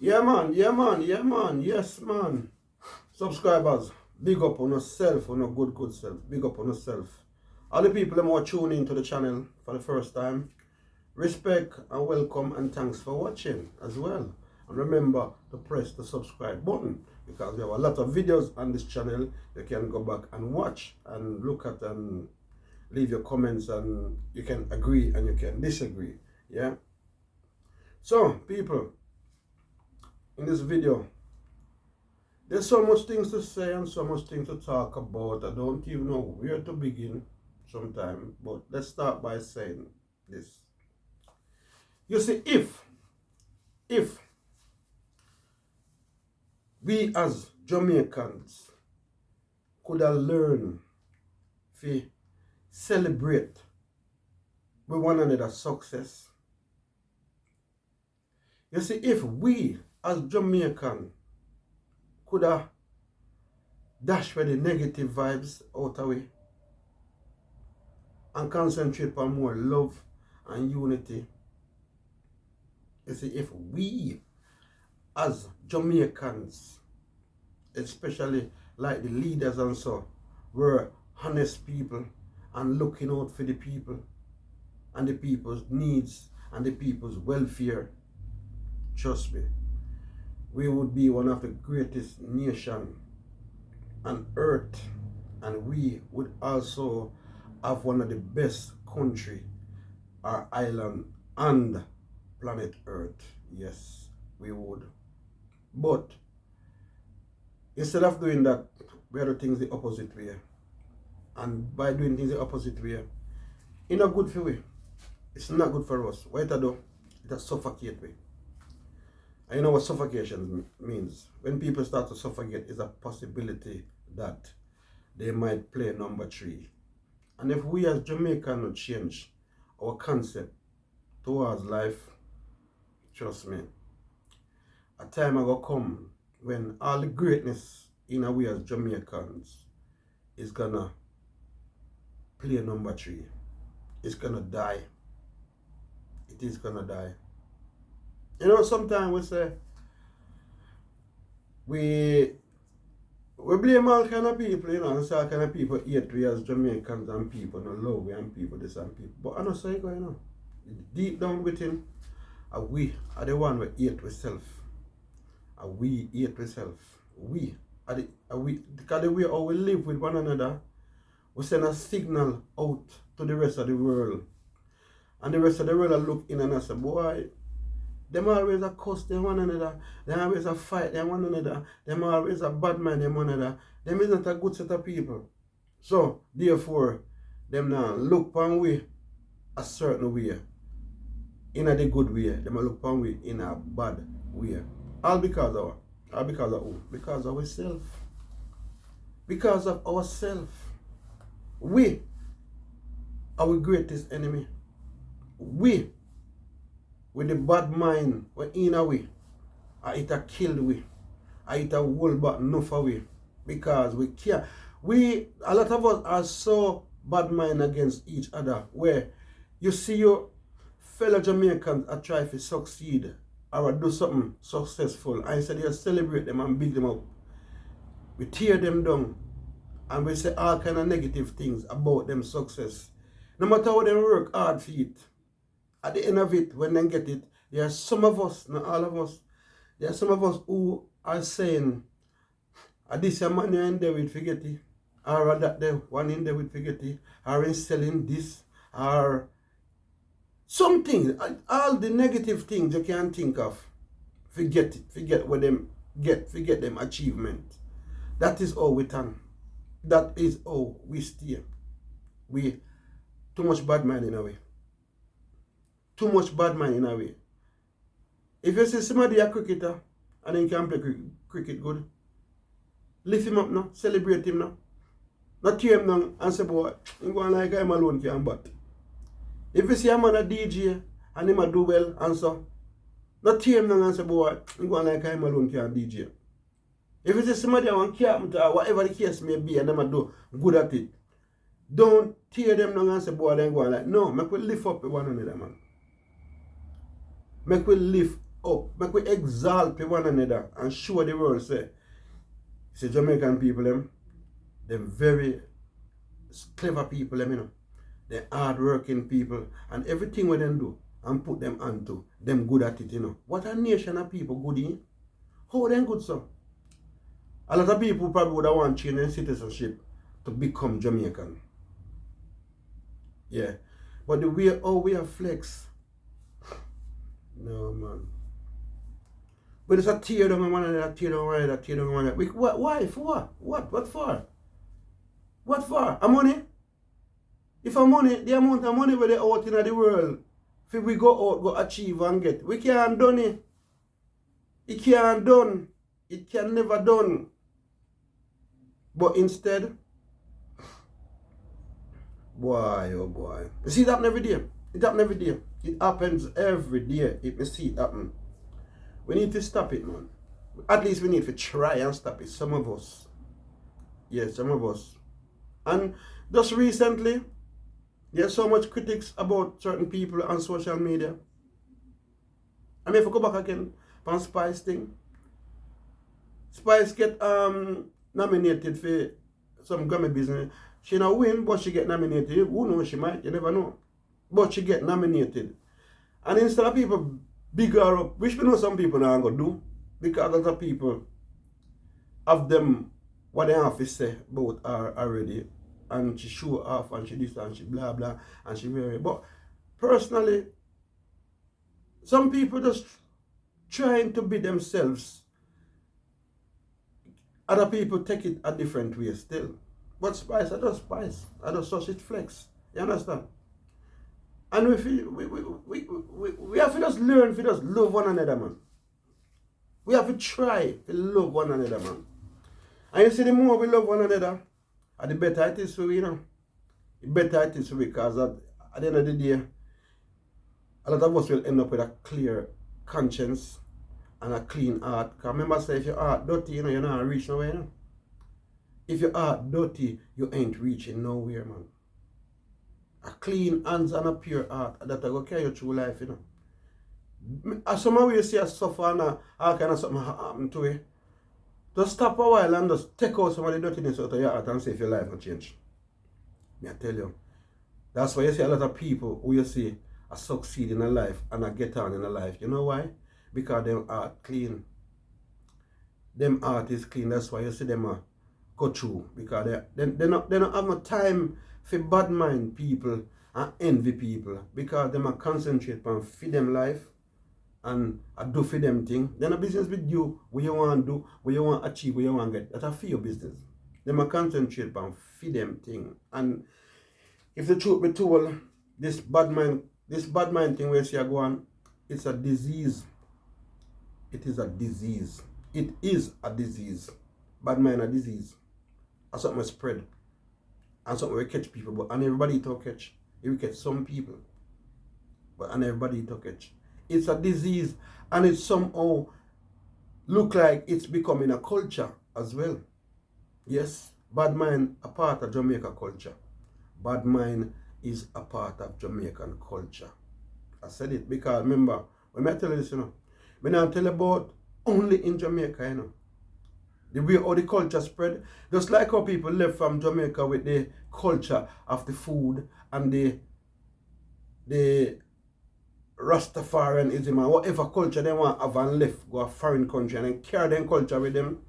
Yes, man. Subscribers, big up on yourself, on a good self. Big up on yourself. All the people who are tuning into the channel for the first time, respect and welcome and thanks for watching as well. And remember to press the subscribe button because we have a lot of videos on this channel. You can go back and watch and look at and leave your comments, and you can agree and you can disagree. Yeah. So, people, in this video, there's so much things to say and so much things to talk about. I don't even know where to begin sometimes, but let's start by saying this. You see, if we as Jamaicans could have learned to celebrate with one another's success, you see, if we as Jamaicans could have dashed with the negative vibes out of way and concentrate on more love and unity. You see, if we as Jamaicans, especially like the leaders and so, were honest people and looking out for the people and the people's needs and the people's welfare, trust me, we would be one of the greatest nations on earth, and we would also have one of the best country or island and planet earth. Yes, we would. But instead of doing that, we are doing things the opposite way. And by doing things the opposite way, it's not good for we. It's not good for us. What it do? It suffocate we. And you know what suffocation means? When people start to suffocate, it's a possibility that they might play number 3. And if we as Jamaicans would change our concept towards life, trust me, a time will come when all the greatness in a way as Jamaicans is gonna play number 3. It's gonna die. It is gonna die. You know, sometimes we say we blame all kind of people, you know, and say all kind of people hate we as Jamaicans and people no love we and people this and people. But I know say you know. Deep down within, we are the one we hate ourselves. We hate ourselves. We because the way how we live with one another, we send a signal out to the rest of the world. And the rest of the world will look in and say, boy, them always a cuss them one another, them always a fight them one another, them always a bad man them one another. Them isn't a good set of people. So therefore, them now look upon we a certain way. In a the good way, them look upon we in a bad way. All because of what? All because of who? Because of ourselves. Because of ourselves. We are our greatest enemy. We with the bad mind, we're in a way. It a killed we. It a hold back enough away. Because we care. A lot of us are so bad mind against each other. Where you see your fellow Jamaicans are trying to succeed or do something successful. And instead you celebrate them and build them up. We tear them down. And we say all kind of negative things about them success. No matter how they work hard for it. At the end of it, when they get it, there are some of us, not all of us, there are some of us who are saying, this man in there with forget it, or that there one in there with forget it, or in selling this, or something, all the negative things you can think of, forget it, forget what them get, forget them achievement. That is all we turn. That is all we steer. We too much bad mind in a way. Too much bad mind in a way. If you see somebody a cricketer and he can play cricket good, lift him up now, celebrate him now. Not tear him down and say, boy, I'm going like him alone can bat. If you see a man a DJ and him a do well and so, not tear him down and say, boy, I'm going like him alone can DJ. If you see somebody a carpenter or whatever the case may be and them a do good at it, don't tear them down and say, boy, they're going like, no, make we lift up one another, man. Make we lift up, make we exalt one another and show the world, say Jamaican people, them very clever people, them, you know. They're hard-working people, and everything we them do and put them onto, them good at it, you know. What a nation of people good in. How them good, so? A lot of people probably would have want change their citizenship to become Jamaican. Yeah. But the way how we are flex, no, man. But it's a tear down one another, tear down one another, tear down one another. Why? For what? What for? What for? A money? If a money, the amount of money where they out in the world, if we go out, go achieve and get, we can't done it. It can't done. It can never done. But instead, boy, oh boy. You see it happen every day. It happens every day. It happens every day. If you see it happen. We need to stop it, man. At least we need to try and stop it. Some of us. Yes, some of us. And just recently, there's so much critics about certain people on social media. I mean, if I go back again on Spice thing, Spice get nominated for some Grammy business. She not win, but she get nominated. Who knows, she might, you never know. But she get nominated. And instead of people big her up, which we know some people now are going to do, because other people have them, what they have to say about her already. And she show off and she this and she blah blah and she very. But personally, some people just trying to be themselves. Other people take it a different way still. But Spice, I just Spice. I just sausage flex. You understand? And we have to just learn to just love one another, man. We have to try to love one another, man. And you see, the more we love one another, the better it is for we, you know. The better it is for we, because at the end of the day, a lot of us will end up with a clear conscience and a clean heart. Because remember, say, if your heart dirty, you know, you're not reaching nowhere, you know. If your heart dirty, you ain't reaching nowhere, man. A clean hands and a pure heart, that will carry you through life, you know. As some of you see us suffer and all kind of something happen to you, just stop a while and just take out some of the dirtiness out of your heart and see if your life will change. Me I tell you. That's why you see a lot of people who you see are succeed in a life and I get on in a life. You know why? Because them heart clean. Them heart is clean. That's why you see them go through. Because they don't have no time for bad mind people and envy people. Because they concentrate on feed them life and I do for them thing. Then a business with you, what you want to do, what you want to achieve, what you want to get. That's a for your business. They concentrate on feed them thing. And if the truth be told, this bad mind thing where you see go on, it's a disease. It is a disease. It is a disease. Bad mind a disease. And something will spread. And something will catch people. But and everybody it will catch. It will catch some people. But and everybody it will catch. It's a disease, and it somehow look like it's becoming a culture as well. Yes, bad mind a part of Jamaica culture. Bad mind is a part of Jamaican culture. I said it because remember, when I tell you this, you know, when I tell you about only in Jamaica, you know, the way how the culture spread, just like how people left from Jamaica with the culture of the food and the Rastafarianism and whatever culture they want to have and left, go a foreign country and then carry their culture with them.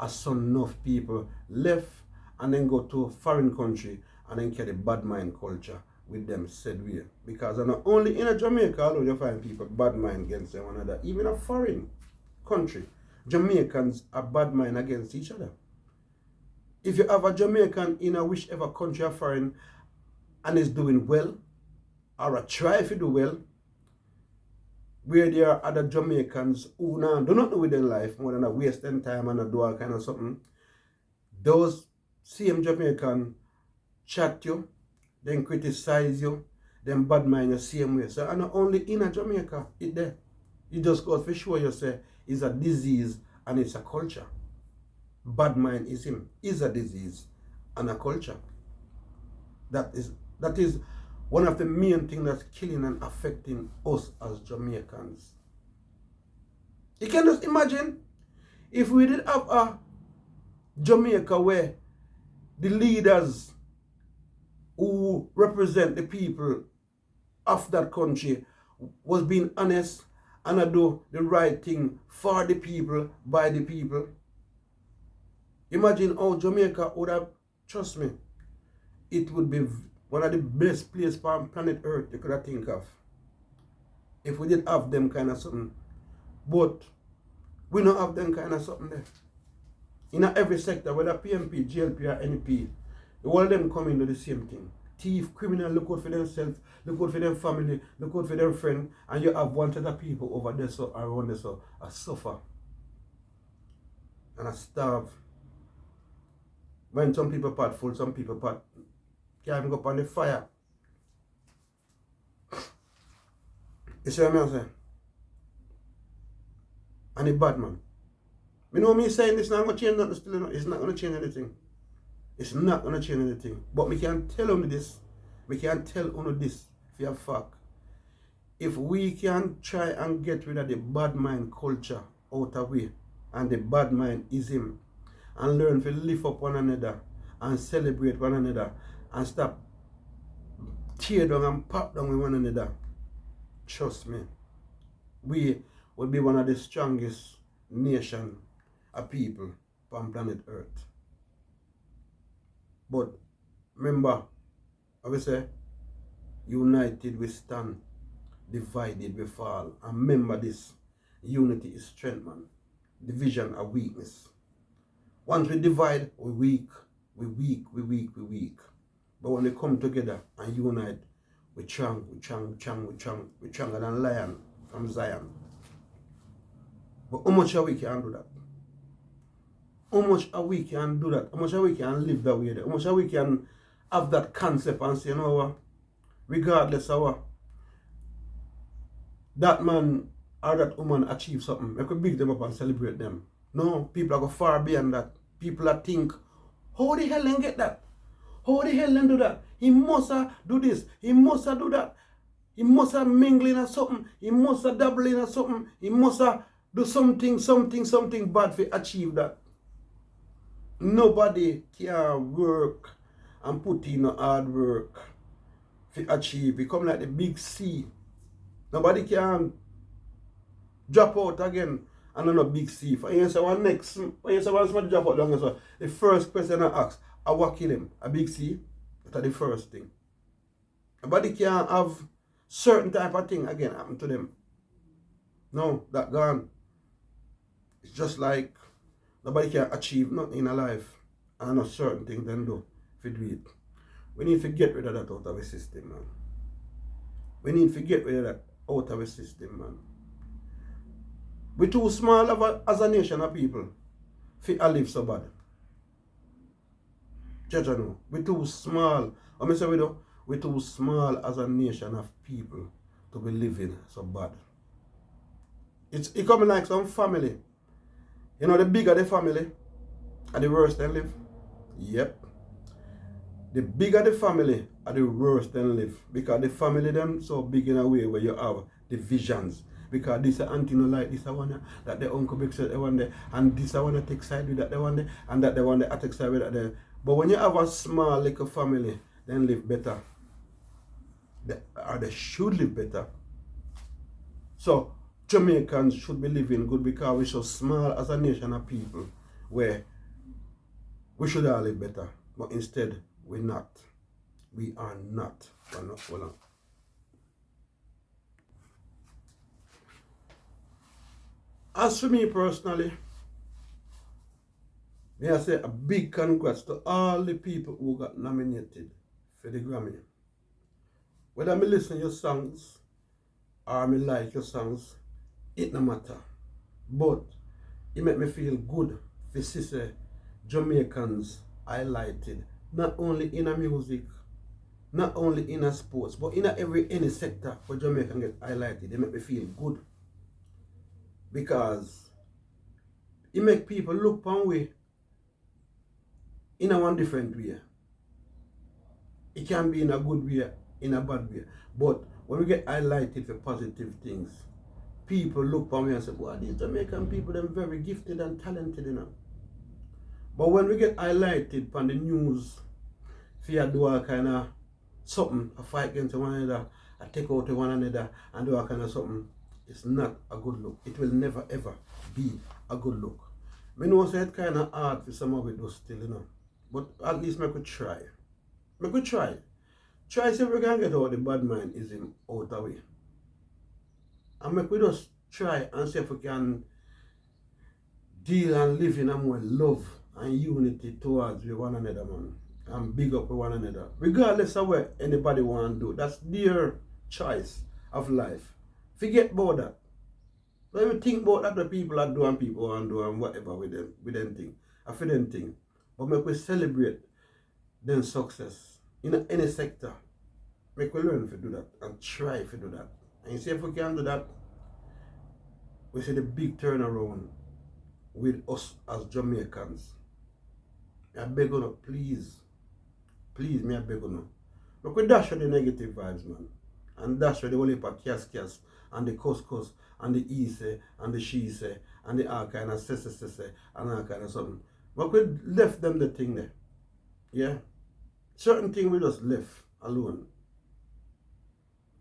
As some enough people left and then go to a foreign country and then carry the bad mind culture with them said way. Because not only in a Jamaica alone you find people bad mind against one another, even a foreign country. Jamaicans are bad mind against each other. If you have a Jamaican in a whichever country or foreign and is doing well, or a try to do well, where there are other Jamaicans who now do not know with their life more than a waste their time and do all kind of something, those same Jamaican chat you, then criticize you, then bad mind you same way. So and not only in a Jamaica, it there. You just got for sure you say it's a disease and it's a culture. Bad mind is a disease and a culture. That is one of the main things that's killing and affecting us as Jamaicans. You can just imagine if we did have a Jamaica where the leaders who represent the people of that country was being honest and I do the right thing for the people, by the people. Imagine how Jamaica would have, trust me, it would be one of the best places on planet Earth you could have think of. If we did have them kind of something. But we don't have them kind of something there. In every sector, whether PMP, GLP or NP, all of them come into the same thing. Thief, criminal, look out for themselves, look out for their family, look out for their friend, and you have one set of people over there so around there so I suffer and I starve. When some people pot full, some people pot can't even go up on the fire. You see what I'm saying? And the bad man. You know me saying this not going to change nothing still, it's not going to change anything. It's not going to change anything. But we can tell you this. We can tell you this for a fact. If we can try and get rid of the bad mind culture out of way, and the bad mind ism, and learn to lift up one another, and celebrate one another, and stop tear down and pop down with one another, trust me, we will be one of the strongest nations of people on planet Earth. But remember, I will say, united we stand, divided we fall. And remember this, unity is strength, man. Division are weakness. Once we divide, we weak. We weak. But when they come together and unite, we strong, we stronger than lion from Zion. But how much are we can do that? How much are we can do that? How much are we can live that way? How much are we can have that concept and say, you know what, regardless of what that man or that woman achieve something, we could big them up and celebrate them. No, people are go far beyond that. People are think, how the hell they get that? How the hell they do that? He must do this. He must do that. He must mingle in something. He must dabble in something. He must do something bad to achieve that. Nobody can work and put in hard work to achieve. It come like the big sea. Nobody can drop out again and on a big sea. For you say one next, when you say one somebody drop out long as well, the first question I ask, I will kill him. A big sea? That's the first thing. Nobody can have certain type of thing again happen to them. No, that gone. It's just like nobody can achieve nothing in a life and a certain thing then do if you do it. We need to get rid of that out of the system, man. We need to get rid of that out of the system, man. We're too small as a nation of people to live so bad. Judge, I know. We're too small. What I say we do? We're too small as a nation of people to be living so bad. It coming like some family. You know, the bigger the family, and the worse they live. Yep. The bigger the family, and the worse they live. Because the family them so big in a way where you have divisions. Because this auntie no like this one, that the uncle big said one day, and this one that take side with that one day, and that the one that take side with that there. But when you have a small little family, then live better. They should live better. So Jamaicans should be living good because we're so small as a nation of people where we should all live better. But instead, we're not. We are not. We're not. Hold on. As for me personally, may I say a big congrats to all the people who got nominated for the Grammy. Whether I listen to your songs or I like your songs, it no matter. But it make me feel good to see Jamaicans highlighted, not only in a music, not only in a sports, but in any sector where Jamaican get highlighted. It make me feel good. Because it make people look one way in a one different way. It can be in a good way, in a bad way. But when we get highlighted for positive things, people look for me and say, well, these Jamaican people, they're very gifted and talented, you know. But when we get highlighted on the news, if you do all kind of something, a fight against one another, a take out to one another, and do all kind of something, it's not a good look. It will never ever be a good look. I know it's kind of hard for some of it though still, you know. But at least I could try. I could try. Try see if we can get out the bad mind is him out the way. And we could just try and see if we can deal and live in a more love and unity towards one another, man. And big up with one another. Regardless of what anybody want to do. That's their choice of life. Forget about that. Don't even think about that the people are doing, people want to do and whatever with them thing. I feel them thing. But make we celebrate them success in any sector. Make we learn to do that and try to do that. And you see if we can do that, we see the big turnaround with us as Jamaicans. I beg you, please, me I beg you. Look, we dash with the negative vibes, man. And dash with the whole heap of kias and the couscous and the ise and the sheese and the all kind of sese and all kind of something. But we left them the thing there. Yeah? Certain things we just left alone.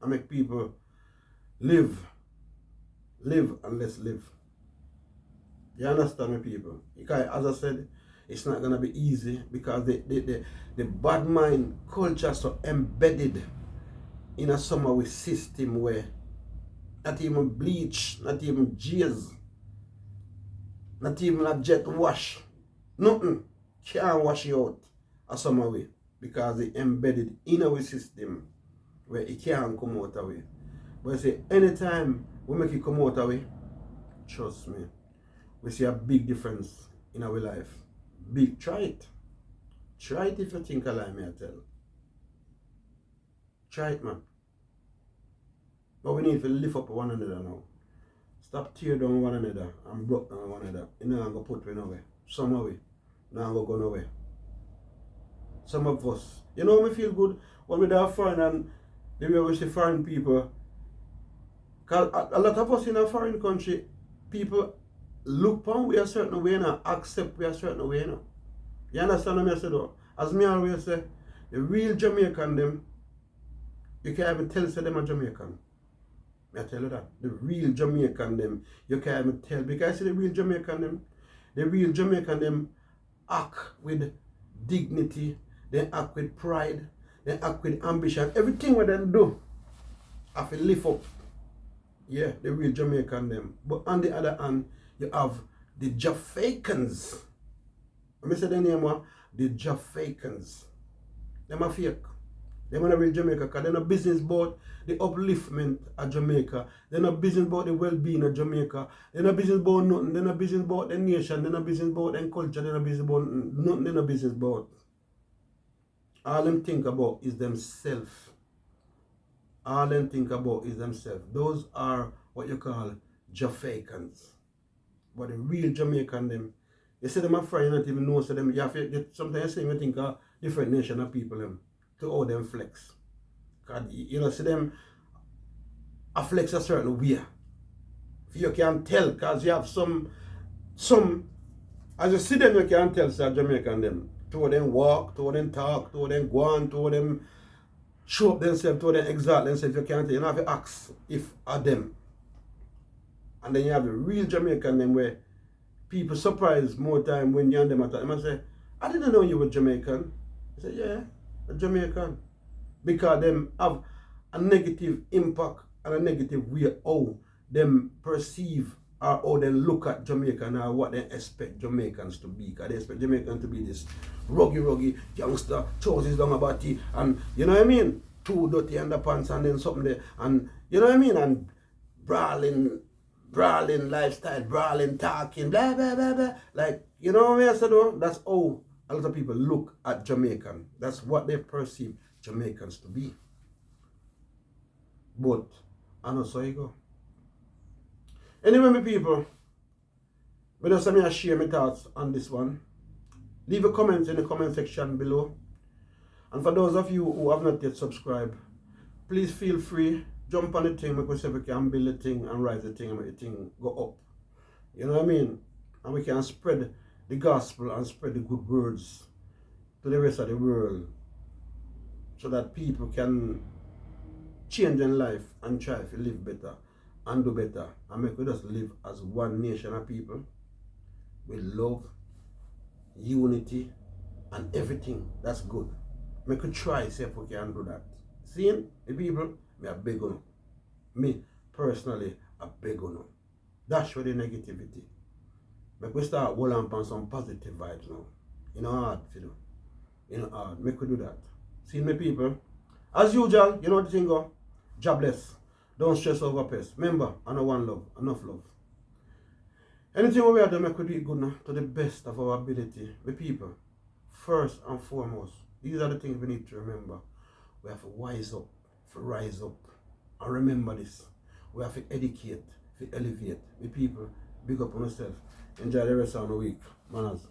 And make people live and let's live. You understand me, people? Because as I said, it's not gonna be easy because the bad mind culture so embedded in a summer system where not even bleach, not even jizz, not even a jet wash, nothing can't wash you out a summer way because it embedded in our system where it can't come out away. But I say anytime we make it come out away, trust me, we see a big difference in our life. Big, try it. Try it if you think I lie, me I tell. Try it, man. But we need to lift up one another now. Stop tear down one another and block down one another. You know I'm going to put me nowhere. Some of it. Now I'm going to go nowhere. Some of us. You know me feel good when we have foreign and the way we see foreign people. Because a lot of us in a foreign country, people look upon we a certain way now, accept we a certain way now. You understand what I say though? As me always say, the real Jamaican them, you can't even tell say them a Jamaican. I tell you that. The real Jamaican them, you can't even tell. Because I see the real Jamaican them act with dignity, they act with pride, they act with ambition. Everything what them do, I feel lift up. Yeah, the real Jamaican them. But on the other hand, you have the Jamaicans. I say the name of the Jamaicans. Them are fake. Them are not real Jamaica because they're not business about the upliftment of Jamaica. They're not business about the well-being of Jamaica. They're not business about nothing. They're not business about the nation. They're not business about the culture. They're not business about nothing. They're not business about. All them think about is themselves. All them think about is themselves. Those are what you call Jamaicans. But the real Jamaican them, you say them are friend, you don't even know so them. You have to, sometimes you think of different nation of people them to how them flex. Cause you know, see them a flex a certain way. You can tell because you have some as you see them you can tell say Jamaican them. To them walk, to them talk, to them go on, to them show up themselves, to them exalt themselves. You can't tell, you don't have to ask if are them. And then you have the real Jamaican them where people surprise more time when you and them at them and say, I didn't know you were Jamaican. I say, yeah, a Jamaican. Because them have a negative impact and a negative way how them perceive or how they look at Jamaican or what they expect Jamaicans to be. Because they expect Jamaicans to be this ruggy youngster, trousers down a body, and you know what I mean? Two dirty underpants and then something there, and you know what I mean? And brawling lifestyle, brawling talking, blah blah blah blah. Like, you know what I said though? That's how a lot of people look at Jamaican. That's what they perceive Jamaicans to be. But I know so you go. Anyway, my people, I just share my thoughts on this one. Leave a comment in the comment section below. And for those of you who have not yet subscribed, please feel free, jump on the thing, make we say we can build the thing and rise the thing and make the thing go up. You know what I mean? And we can spread the gospel and spread the good words to the rest of the world so that people can change their life and try to live better and do better and make we just live as one nation of people with love, unity, and everything that's good. Make we try see if we can do that. Seeing the people, me a beg on. Me personally a beg on. Dash with the negativity. Make we start holding on some positive vibes now. You know hard, you know. You know hard. Make we do that. See me people. As usual, you know what the thing go. Jobless. Don't stress over pest. Remember, I know one love, enough love. Anything we are doing, make we do it good now to the best of our ability. The people, first and foremost, these are the things we need to remember. We have to wise up, to rise up, and remember this. We have to educate, to elevate. The people, big up on yourself. Enjoy the rest of the week, manners.